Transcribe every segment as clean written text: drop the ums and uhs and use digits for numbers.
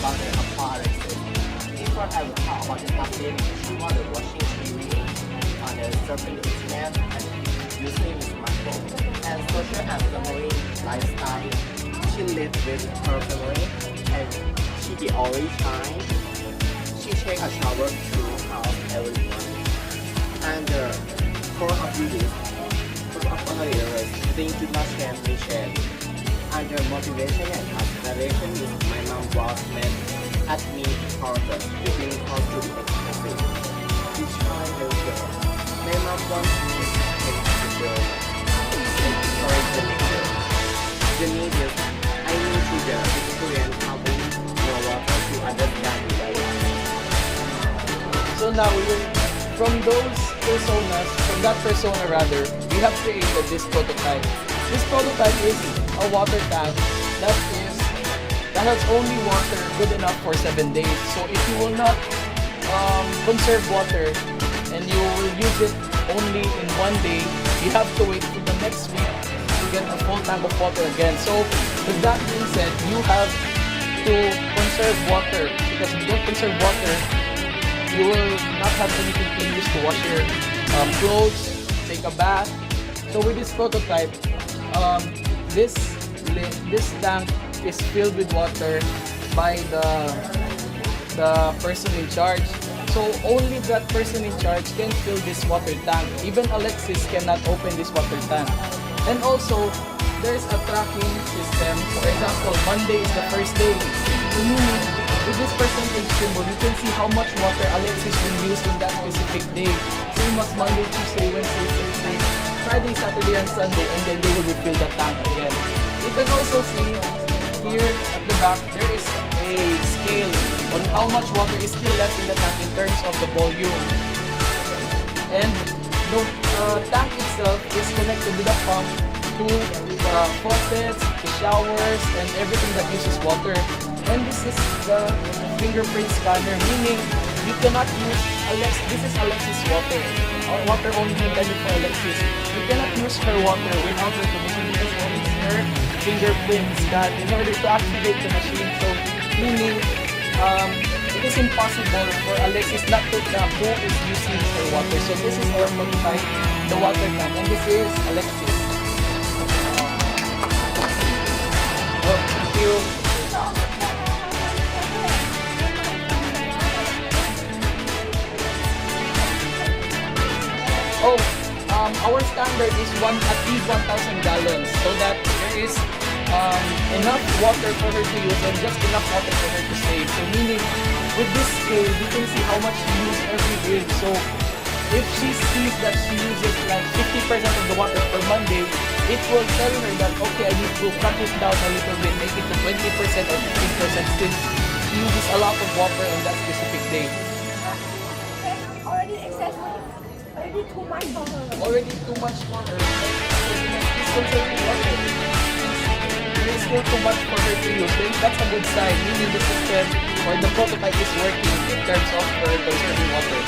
about the appliances. This one I will talk about the update. She want the washing TV on the surfing the internet and using the smartphone. And social and family lifestyle. She lives with her family and she the only child. She take a shower throughout every morning. And for her duties, for her years, things do not change, we change. And the motivation and aspiration is my mom was meant at me courses, between course to be expensive. We try to go. My mom wants me to take the girl and encourage the nature. The need is I need to the experience how we know what to understand the life. So now, from those personas, from that persona rather, we have created this prototype. This prototype is a water tank that has only water good enough for 7 days. So if you will not conserve water and you will use it only in 1 day, you have to wait till the next week to get a full tank of water again. So with that being said, you have to conserve water, because if you don't conserve water, you will not have anything to use to wash your clothes, take a bath. So with this prototype, this tank is filled with water by the person in charge. So only that person in charge can fill this water tank. Even Alexis cannot open this water tank. And also, there's a tracking system. For example, Monday is the first day. Meaning, with this percentage symbol, you can see how much water Alexis will use in that specific day. Same as Monday, Tuesday, Wednesday, Thursday, Friday, Saturday, and Sunday, and then they will refill the tank again. You can also see here at the back, there is a scale on how much water is still left in the tank in terms of the volume. And the tank itself is connected with a pump to the faucets, the showers, and everything that uses water. And this is the fingerprint scanner, meaning you cannot use this is Alexis water. Water only intended for Alexis. You cannot use her water without her permission because it needs her fingerprint scan in order to activate the machine. So meaning it is impossible for Alexis not to track who is using her water. So this is our prototype, the water tank, and this is Alexis. Thank you. Our standard is at least 1,000 gallons, so that there is enough water for her to use and just enough water for her to save. So meaning, with this scale, you can see how much she uses every day. So if she sees that she uses like 50% of the water per Monday, it will tell her that, okay, I need to cut it down a little bit, make it to 20% or 15% since she uses a lot of water on that specific day. Already excessive. Already too much for her. Already too much for her. She's conserving water. There is still too much for her to use. Then that's a good sign, meaning the system or the prototype is working in terms of her conserving water.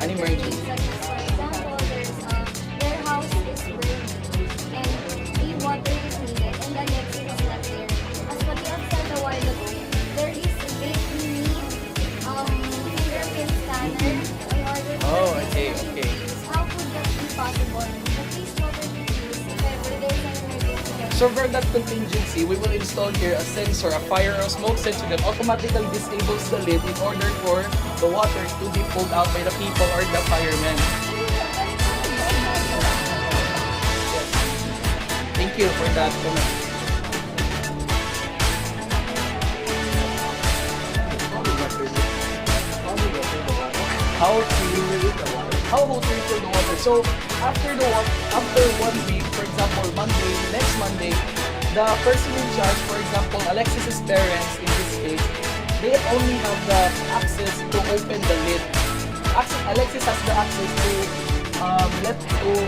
An emergency. Oh, okay. How could that be possible? At least water to use if ever there's an emergency. So for that contingency, we will install here a sensor, a fire or smoke sensor that automatically disables the lid in order for the water to be pulled out by the people or the firemen. Yes. Thank you for that comment. How to refill the water. So after 1 week, for example, next Monday, the person in charge, for example, Alexis's parents in this case, they only have the access to open the lid. Alexis has the access to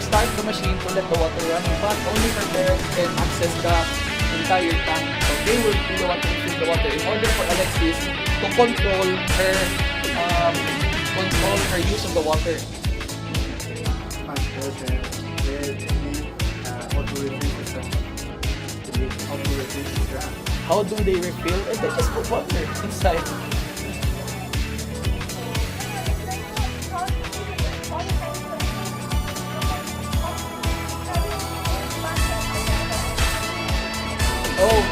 start the machine to let the water run, but only her parents can access the entire tank. So they will be the one to fill the water. In order for Alexis to control her use of the water. My question is auto refill system. Auto refill system. How do they refill? And they just put water inside. Oh.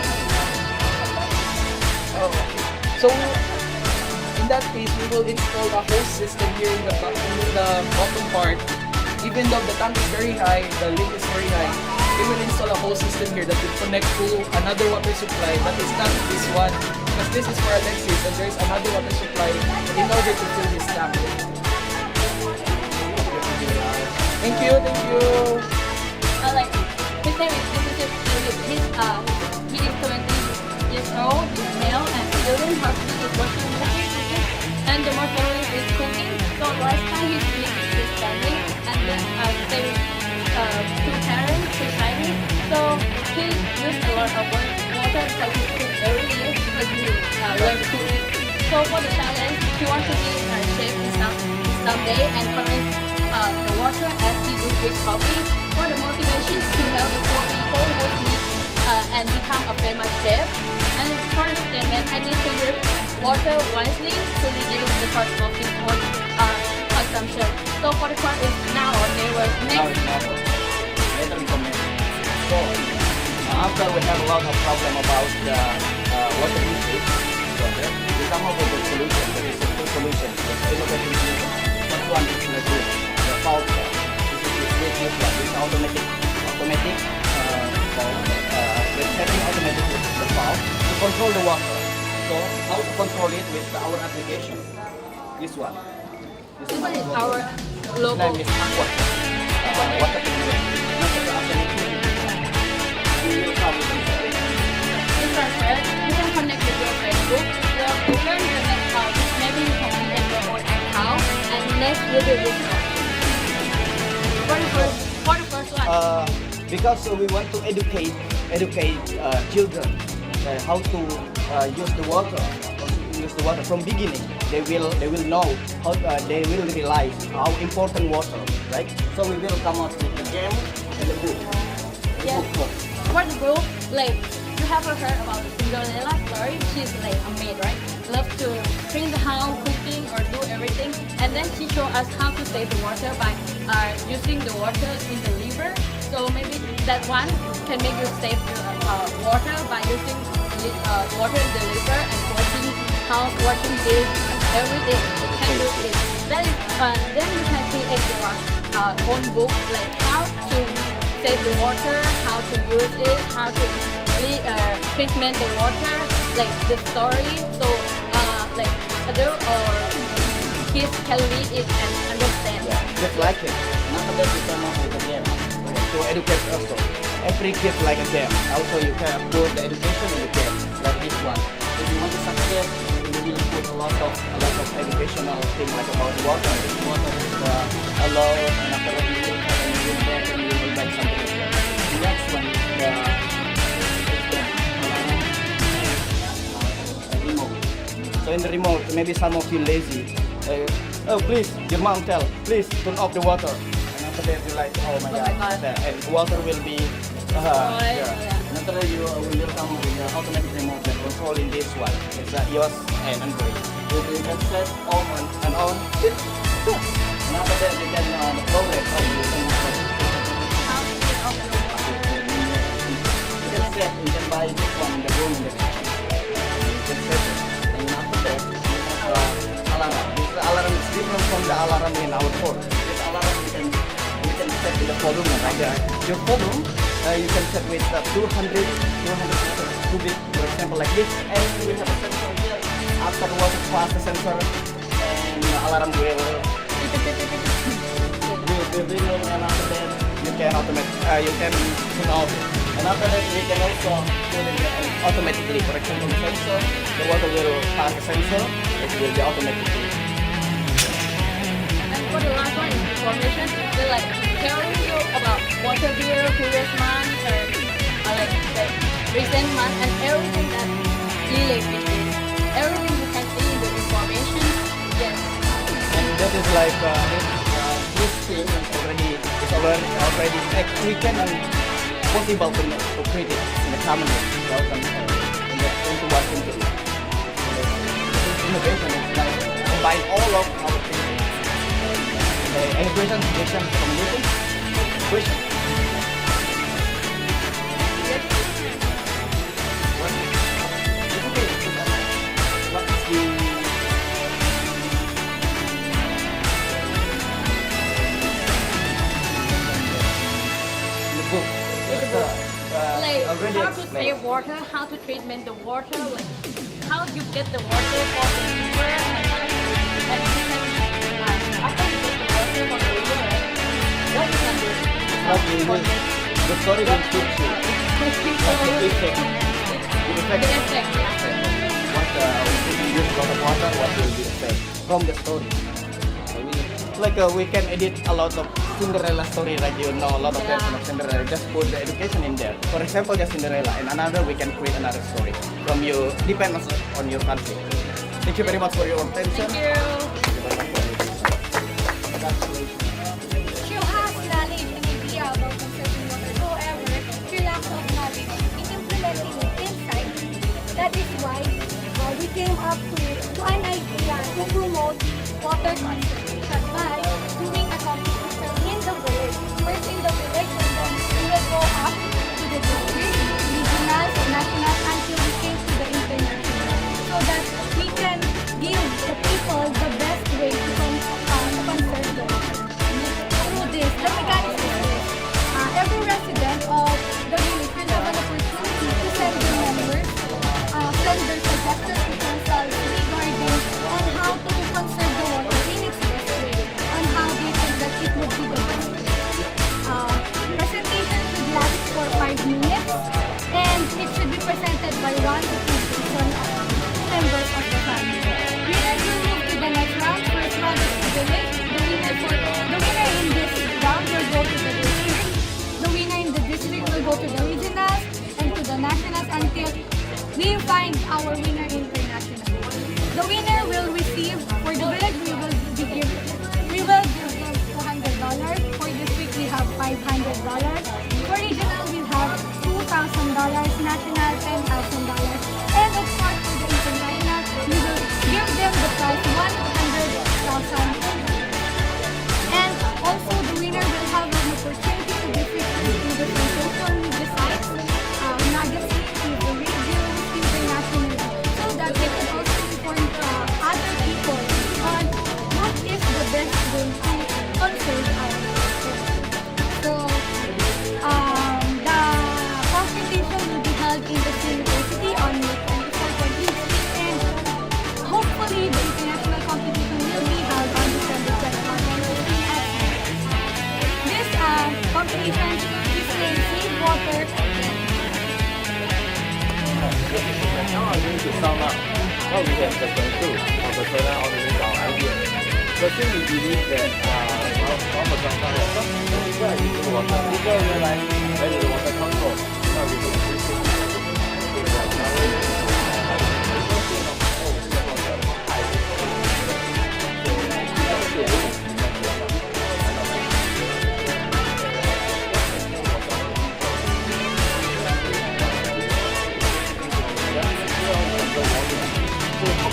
Oh. So in that case, we will install a hose system here in the bottom part. Even though the tank is very high, the lid is very high, we will install a hose system here that will connect to another water supply, but it's not this one. Because this is for Alexis and there is another water supply in order to fill this tank. Thank you, thank you. Like his name is he is 20 years old, he's male, and he doesn't have to do washing machine, and the more favorite is cooking. So last time he did his family, and then stay with two parents beside him. So he used a lot of water because he cook every day because he learned cooking. So for the challenge, he wants to be a chef someday and convince the water as he do with coffee. For the motivation to help the poor people with me and become a famous chef. And for the statement, I need to use water wisely to reduce the cost of import consumption. So for the quote is now or never. Now Next. it's never. Later we comment. So after we have a lot of problem about the water usage, so we come up with a solution. There is a good solution. The innovative solution. First one is like this, the valve. This is automatic with setting automatic with the valve to control the water. So how to control it with our application? This one. This one is our logo. Name is Aqua. Water purifier. We will come with this. This one here, you can connect with your Facebook, your Google, your account. Maybe you can connect your own account, and next will be this one. For the first one. Because we want to educate children how to use the water from beginning. They will know how they will realize how important water, right? So we will come out with the game and the book. Yes. For the book, like you have heard about the Cinderella story. She's like a maid, right? Love to clean the house, cooking, or do everything. And then she showed us how to save the water by using the water in the river. So maybe that one can make you save water by using water in the river and washing house, washing dish, everything. You can do it. Then you can create your own book, like how to save the water, how to use it, how to treatment the water, like the story. So like adult or kids can read it and understand. Just like it. After that we come up with a game to educate also. Every kid like a game. Also you can put the education in the game, like this one. If you want to succeed, you will put a lot of educational things like about water. Water is a law, and after that you will have a new book and you will buy something like that. The next one is the remote. So in the remote, maybe some of you lazy. Oh please, your mom tell, please turn off the water. And after that you like, oh my god. And water will be And after that you will come with the automatic remote that controlling this one. It's iOS and Android. You can set on and on. And after that you can progress how you can you can buy this one in the room in the kitchen. You can set it. And after that you have alarm. This alarm is different from the alarm in our phone. This alarm you can set with the volume like that. Your volume you can set with 200 cubic, for example, like this. And we have a sensor here. After the water pass the sensor, and the alarm will ring, and after that you can you can turn off it. And after that we can also put it automatically. For example, the sensor, the water will pass the sensor, it will be automatically. And for the last one is information. They like telling you about water bill, previous month, or like the recent month, and everything that related with this. like this thing is already like we can possible to create it in the common way. Into one into it. Innovation is like combine all of our thinking. Any questions? Communication? Question? Yes. What? It's okay. What is the book? Like Already how to explained. save water, how to treatment the water, like how you get the water from the river, and after you get the water from the river, what you can do? What you will, the story will teach you what the effect. The effect, yeah. What if you use a lot of water, what will be the effect from the story. Like we can edit a lot of Cinderella story, right? You know a lot of version of Cinderella. Just put the education in there. For example, just Cinderella, and another we can create another story from you. Depends on your country. Thank you very much for your attention. Thank you. She has knowledge and idea about conserving water. However, she lacks of knowledge in implementing it inside. That is why we came up to an idea to promote water conservation by doing a competition in the village. First in the village, and then we will go up to the district, regional, national, until we came to the international. So that we can give the people the best way to conserve the water. Through this, the mechanism is this. Every resident of the village will have an opportunity to send their members, send their suggested proposals regarding on how to conserve the water in its best way, on how they think that it would be the best way. Presentation should last for 5 minutes, and it should be presented by 1 to 2 members of the family. Winners will move to the next round. First round is the village. The winner in this round will go to the district. The winner in the district will go to the regionals and to the nationals until we find our winner international. The winner will receive, for the village we will give them $200. For district we have $500. For regional we have $2,000, national $10,000. And of course for the international we will give them the prize $100,000. And also the winner will have an opportunity to be featured in the social media sites, magazine, TV, radio, international, so that they can also inform other people on what is the best way to conserve our water. So the competition will be held in the university on May 24, 2016, and hopefully the international competition will be held on December 21, 2016. This competition is named Save Water. Now I'm going to sum up what we have concluded on the Thailand organization our idea. Firstly, we believe that from the Thailand, some people are using water. People realize where the water comes from. Now we can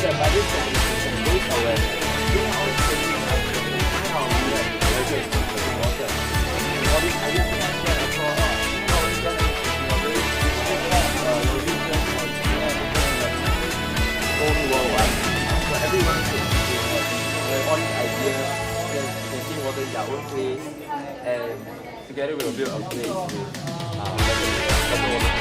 by this communication, raise awareness, bring out training and find our measures to conserve water. And all these ideas can be shared across not only just water, region, whole worldwide. So everyone should have all these ideas, can see water in their own place, and together we will build a place with better water.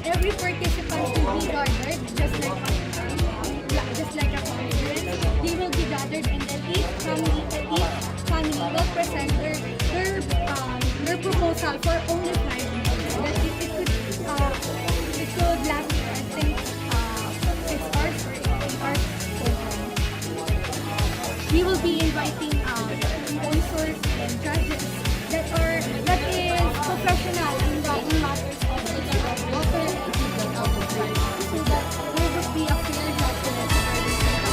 Every participant will be gathered, just like a conference. They will be gathered, and then each family will present their proposal for only 5 minutes. That it could last, I think, 6 hours or 8 hours. we will be inviting sponsors and judges that is professional in matters of water and outdoor, so that there will be a fair judgment regarding the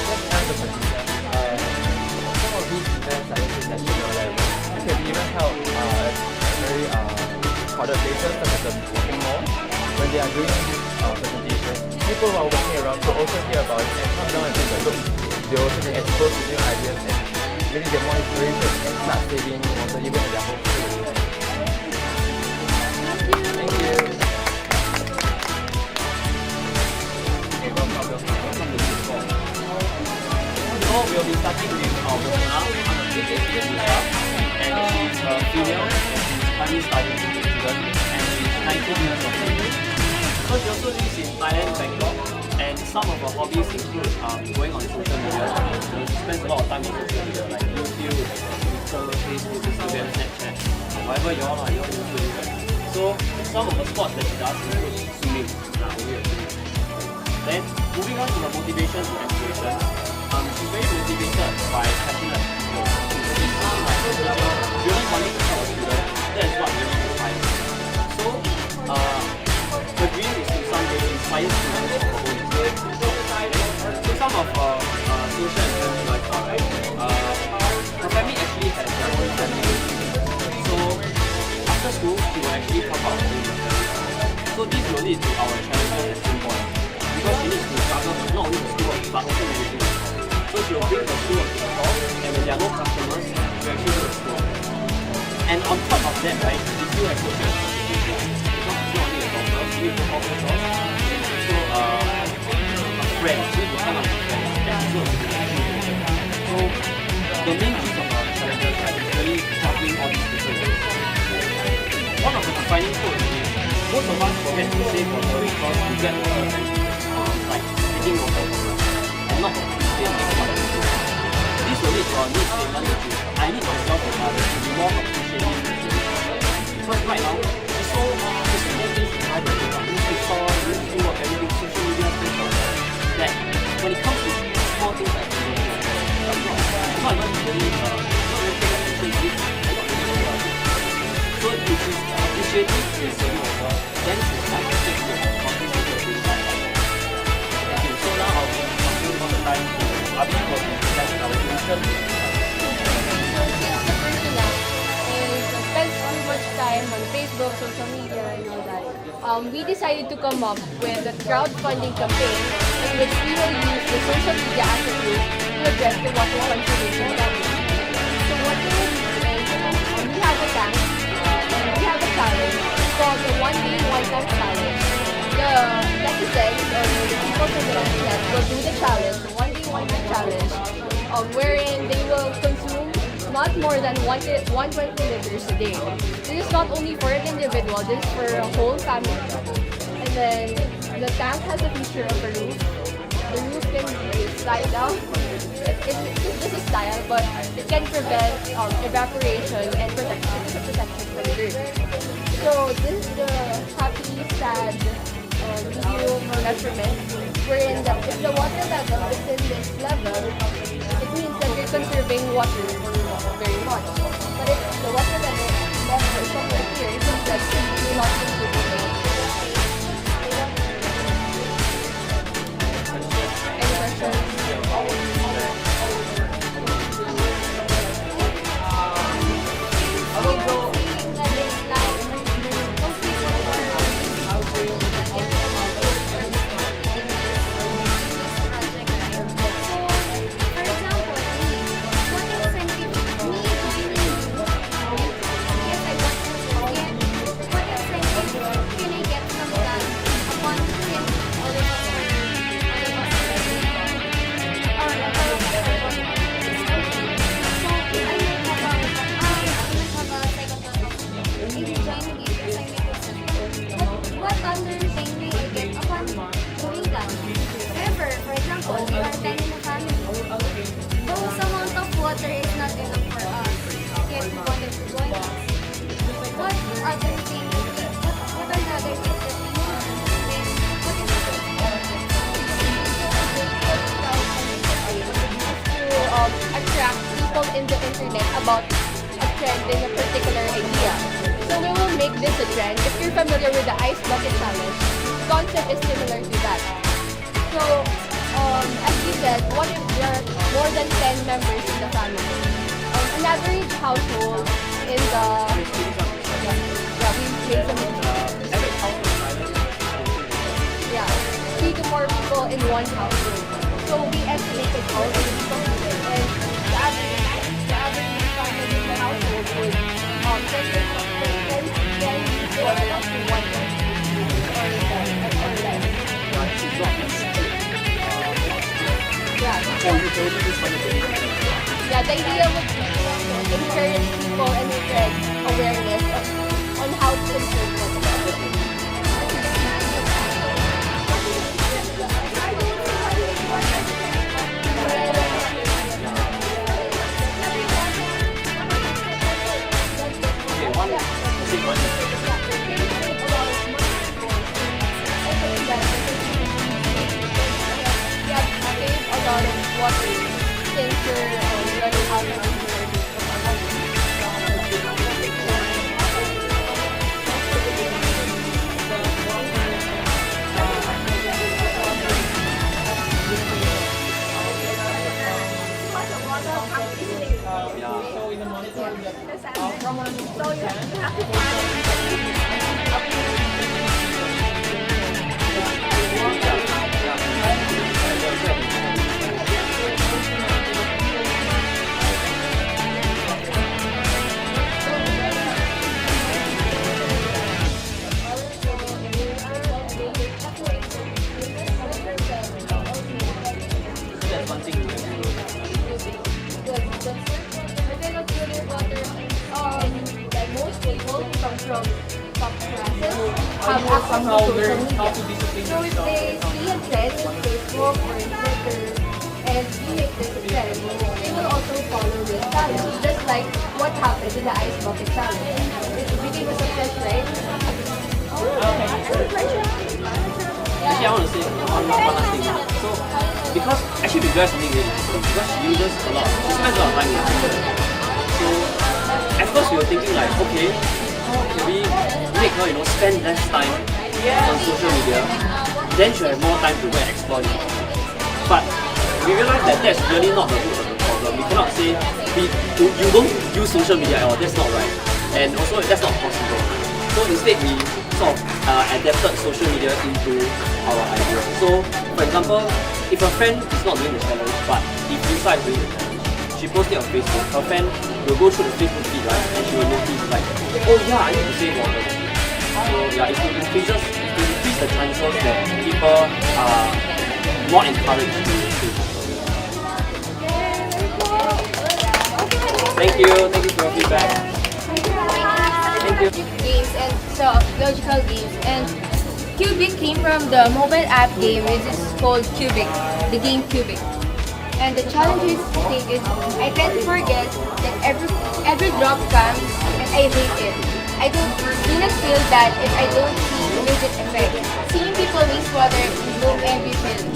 That's kind of some of these events are international level. It can be even held at very crowded places such as the shopping mall. When they are doing this presentation, people who are walking around will also hear about it and come down and take a look. They will also be exposed to new ideas and really get more inspiration and start saving water even in their home facility. Thank you. Okay, welcome to this talk. So we'll be starting with our webinar on the PhD staff, and she's a female, she's currently studying student, and she's 19 years of age. So she also lives in Thailand, Bangkok, and some of her hobbies include going on social media. She spends a lot of time on social media like YouTube, Twitter, Facebook, Instagram, Snapchat, whatever you all use to do it. So some of the sports that she does include swimming. Then moving on to her motivation to aspiration, she's very motivated by passionate people. She's really wanting to help a student. That is what really inspires her. So her dream is to someday inspire students of her own. So some of her social and family lifestyle, right? Her family actually has their own family. So after school, she will actually come out with the family. So this will lead to our challenges as school boys, because she needs to juggle not only the schoolwork but also managing the store. So she will bring the schoolwork to the store, and when there are no customers, she will actually do the schoolwork. And on top of that, right, she still has social responsibility. Because she's not only a daughter, she needs to help her boss, and also a friend. She needs to hang out with friends, and she's also a education. So the main gist of our challenges, right, is really juggling all these different ways. One of the defining quotes is, most of us forget to save water because we get water like taking water from us and not appreciating what we do. This will lead to our need statement, which is I need myself and others to be more appreciative of this. Because right now, there's so many things to buy the music store, music work, everything, social media, Facebook, that when it comes to small things like this, it's not even really take attention to it, and not really do it. So if she's appreciative in saving water, then she's like to take the contribution to doing that. Okay, so now I'll be passing on the time to Abi for the present our solution. Spend so much time on Facebook, social media, and all that. We decided to come up with a crowdfunding campaign in which we will use the social media as a tool to address the water conservation problem. So what we will do is we have a tank and we have a challenge called the 1 day 1 tank challenge. The netizens or the people from the internet will do the challenge, the 1 day 1 tank challenge, wherein they will consume not more than 120 liters a day. This is not only for an individual, this is for a whole family. And then the tank has a feature of a roof. The roof can slide down. It's just a style, but it can prevent evaporation and protection from dirt. So this is the happy, sad video measurement, wherein that if the water level is in this level, it means that you're conserving water very much. But if the water level is somewhere here, it means that you're not conserving the water. Any questions? For example, what is familiar with the ice bucket challenge, concept is similar to that. So, as we said, what if there are more than 10 members in the family? An average household in the we made some yeah 3 to 4 people in one household. So we estimated how many people live, and the average family in the household would 10 people up to 1 or less. Yeah, the idea would be to encourage people and spread awareness on how to conserve water. Save a lot of water since you're running out of So in a month, from 1 to 10, most people come from top classes have you will access somehow to social learn how media. to discipline So if yourself. they see a trend in Facebook or in Twitter and you make this a trend, they will also follow this challenge, just like what happened in the ice bucket challenge. It became a success, right? Actually, I want to say one last thing. So, because actually we realized something really interesting. Because she uses a lot, she spends a lot of time with Twitter. So, at first we were thinking like, okay, how can we make her, spend less time on social media? Then she'll have more time to go and explore it. But we realized that that's really not the root of the problem. We cannot say you don't use social media at all. That's not right. And also that's not possible. So instead we sort of adapted social media into our idea. So for example, if a friend is not doing the challenge, but if Lisa is doing the challenge, she posts it on Facebook, her friend will go through the Facebook feed, right? And she will notice like, oh yeah, I need to save water. So yeah, it increase the chances that people are more encouraged to save water. Thank you for your feedback. Thank you. Games and logical games, and Cubic came from the mobile app game which is called Cubic, the game Cubic. And the challenge is I tend to forget that every drop counts and I hate it. I do not feel that if I don't see immediate effect. Seeing people waste water will envy feeling.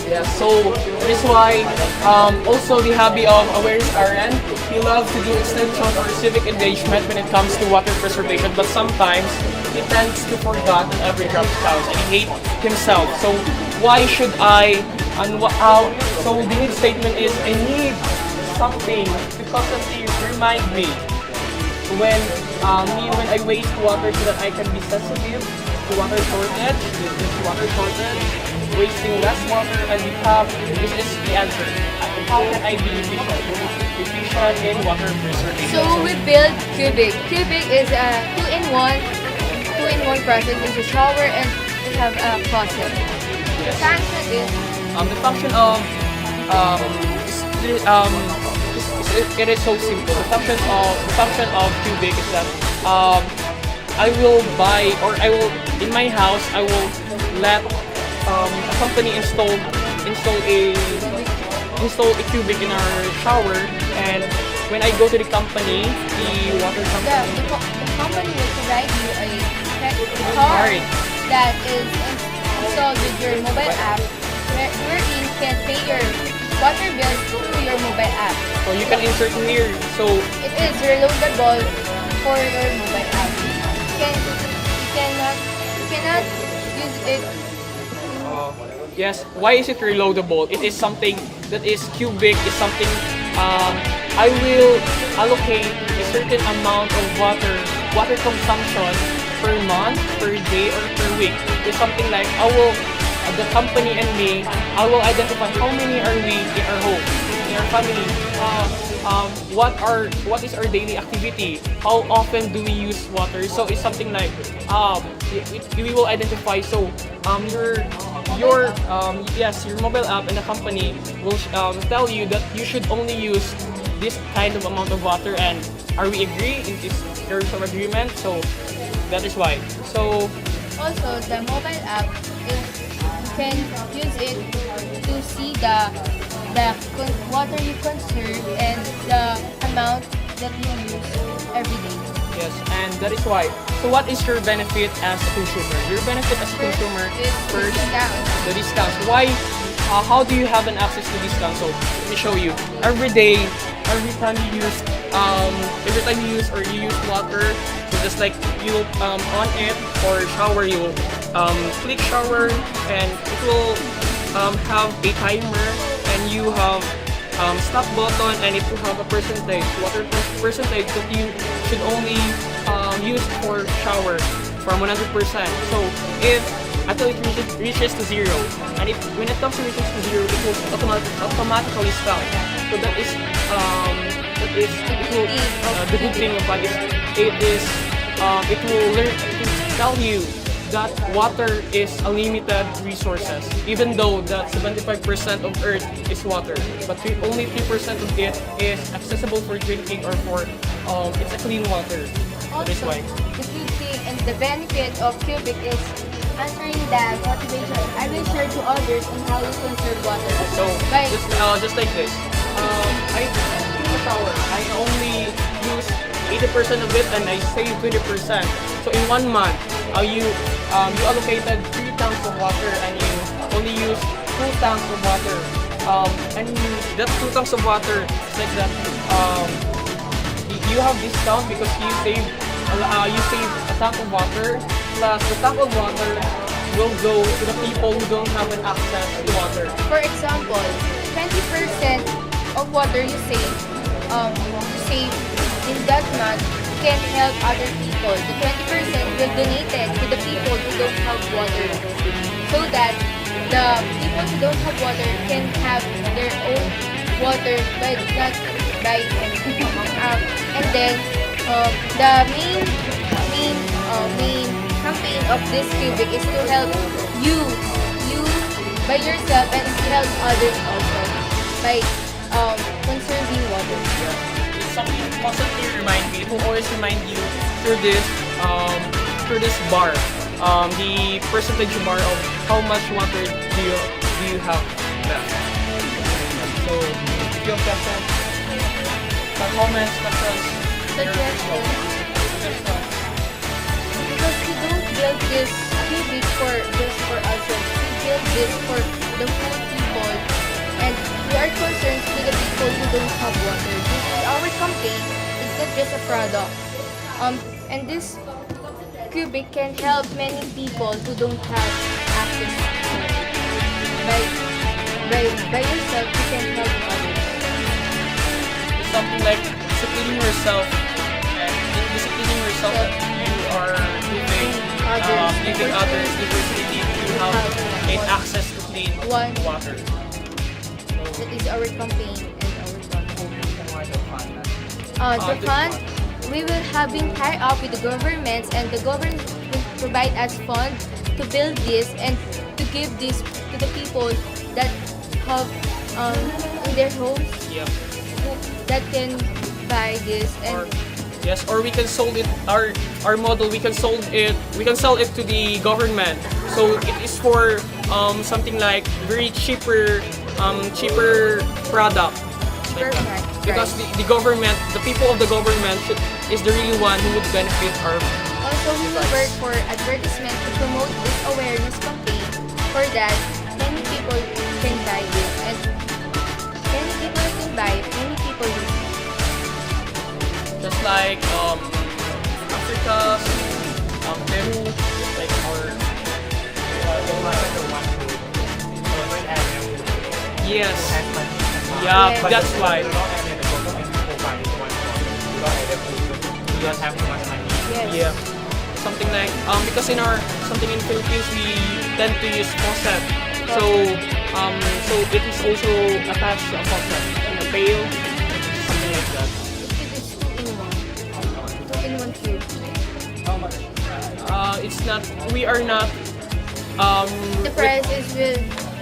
Yeah, so that is why also the hobby of Awareness Aaron, he loves to do extension or civic engagement when it comes to water preservation, but sometimes he tends to forget that every drop counts and he hates himself. So why should I and how? So the need statement is I need something to constantly remind me when I waste water so that I can be sensitive to water shortage, wasting less water, and we have this is the answer. How can I be efficient in water preservation? So we built Cubic. Cubic is a two-in-one process. It's a shower and it have a faucet. The function is The function of it is so simple. The function of Cubic is that I will buy, or I will in my house I will let a company install a cubic in our shower, and when I go to the company, the water company, the company will provide you a card that is installed with your mobile app, wherein you can pay your water bill through your mobile app. so you can insert here. So It is reloadable for your mobile app. You cannot use it. Yes, why is it reloadable? It is something that is cubic, is something I will allocate a certain amount of water consumption per month, per day, or per week. It's something like the company and me, I will identify how many are we in our home, in our family, what is our daily activity, how often do we use water. So it's something like we will identify. So your mobile app and the company will tell you that you should only use this kind of amount of water, and are we agree in this terms of agreement? So that is why. So Also, the mobile app you can use it to see the water you conserve and the amount that you use every day. yes, and that is why. So what is your benefit as a consumer? Your benefit as a consumer Is first, discount. the discounts. Why? How do you have an access to discounts? So let me show you. Every day, every time you use or you use water, so just like you on it or shower, you click shower, and it will have a timer, and you have stop button, and it will have a percentage, water percentage that you should only use for shower from 100%. So if until it reaches to zero, and when it comes to reaches to zero, it will automatically stop. So that is the good thing about it. It will tell you that water is a limited resources, even though that 75% of Earth is water, but only 3% of it is accessible for drinking, or for it's a clean water. That is Also, why. the good thing and the benefit of Cubic is answering the motivation. I will share to others on how you conserve water. So By just like this, I take a shower. I only use 80% of it, and I save 20%. So in 1 month, you allocated 3 tanks of water, and you only use 2 tanks of water. And that 2 tanks of water, it's like that. You have discount because you save a tank of water, plus the tank of water will go to the people who don't have an access to water. For example, 20% of water you save in that month can help other people. The 20% will donate it to the people who don't have water, so that the people who don't have water can have their own water by not by and then the main campaign of this Cubic is to help you by yourself, and to help others also by conserving water. It's something constantly remind me. It will always remind you through this bar, the percentage bar of how much water do you have left. So if you have questions, comments, questions, Suggestions. Because we don't build this Cubic for just for ourselves. We build this for the poor people, and we are concerned to the people who don't have water. This is our campaign. It's not just a product. And this Cubic can help many people who don't have access to water. By yourself, you can help others. it's something like disciplining yourself, and in disciplining yourself, that you are giving others the opportunity to have gain access to clean water. That is our campaign and our fund. The fund, we will having tie up with the governments, and the government will provide us funds to build this and to give this to the people that have in their homes Yep. that can buy this, and Or we can sold it, our model, we can sell it to the government. So it is for something like very cheaper product. Like that. Perfect, Because right. the government, the people of the government is the really one who would benefit our Also, we will work for advertisement to promote this awareness campaign. For that, many people can buy this, and many people can buy it. Many people use it. just like Africa, Peru, just like our Yes. has money. Yeah, Yes. that's why. You don't have the total and profile is one problem. You don't have the you don't have too much money. Yes. Yeah. Something like because in our something in Philippines we tend to use faucet. So so it is also attached to a faucet in a pail, something like that. It is two in one cube. It's not. We are not. The prices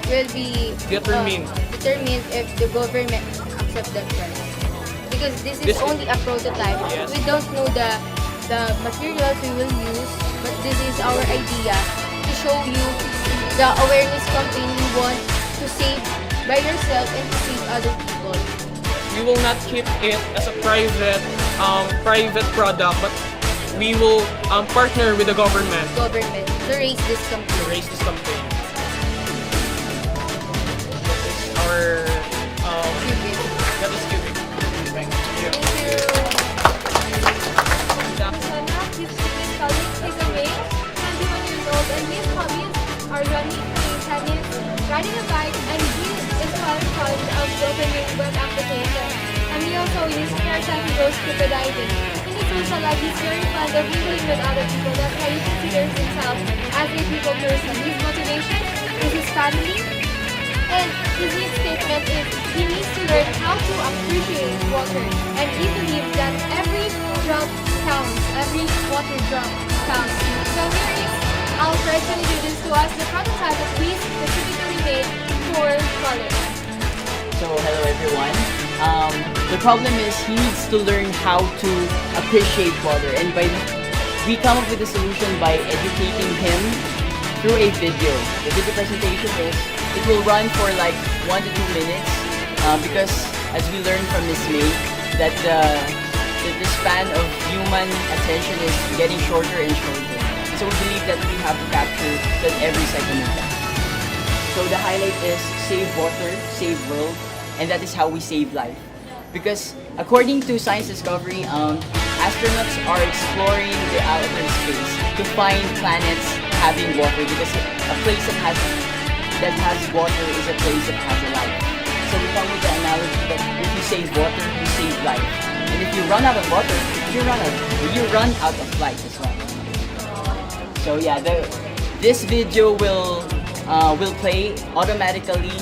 will be Determined. determined if the government accept that price. Because this is This is- only a prototype. Yes. We don't know the materials we will use, but this is our idea to show you the awareness campaign you want to save by yourself and to save other people. We will not keep it as a private product, but we will partner with the government Government to raise this to campaign. raise this campaign. That is our that is giving. Thank you. Thank you. His colleague is a male, 21 years old, and his hobbies are running, playing tennis, riding a bike, and he is very fond of opening web applications. And he also in his spare time he goes scuba diving. In his social life, he's very fond of mingling with other people. That's why he considers himself as a people person. His motivation is his family, and his next statement is he needs to learn how to appreciate water, and he believes that every drop counts, every water drop counts. So here is Alfred to introduce to us the prototype that we specifically made for college. So hello everyone. The problem is he needs to learn how to appreciate water, and we come up with a solution by educating him through a video. The video presentation is it will run for like 1 to 2 minutes because as we learned from Miss May that the span of human attention is getting shorter and shorter. So we believe that we have to capture that every second of that. So the highlight is save water, save world, and that is how we save life. Because according to science discovery, astronauts are exploring the outer space to find planets having water because a place that has water is a place that has a life. So we come with the analogy that if you save water, you save life. And if you run out of water, you run out of life as well. So yeah, this video will play automatically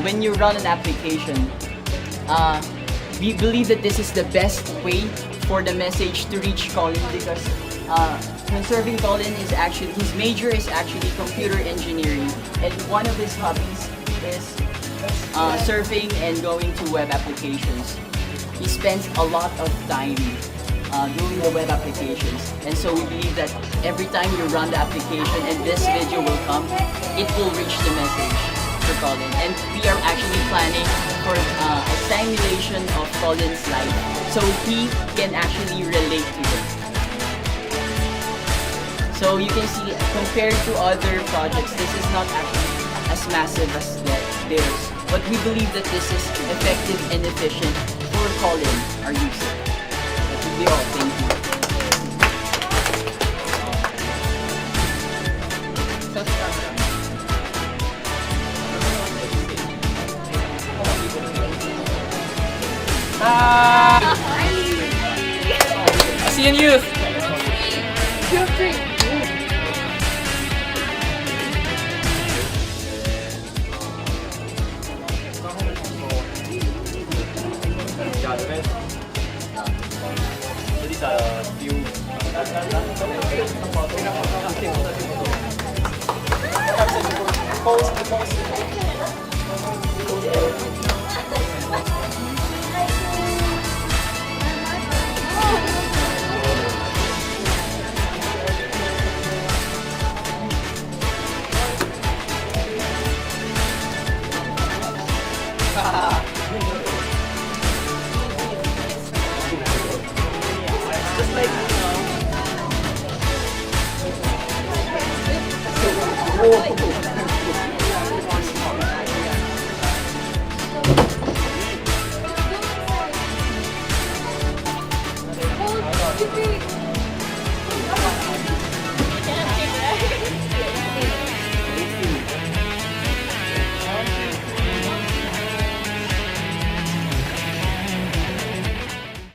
when you run an application. We believe that this is the best way for the message to reach Colin because conserving Colin is actually his major is actually computer engineering, and one of his hobbies is surfing and going to web applications. He spends a lot of time doing the web applications, and so we believe that every time you run the application and this video will come, it will reach the message for Colin. And we are actually planning for a simulation of Colin's life so he can actually relate to it. So you can see, compared to other projects, this is not actually as massive as theirs, but we believe that this is effective and efficient for Colin, our user. That would be all. Thank you.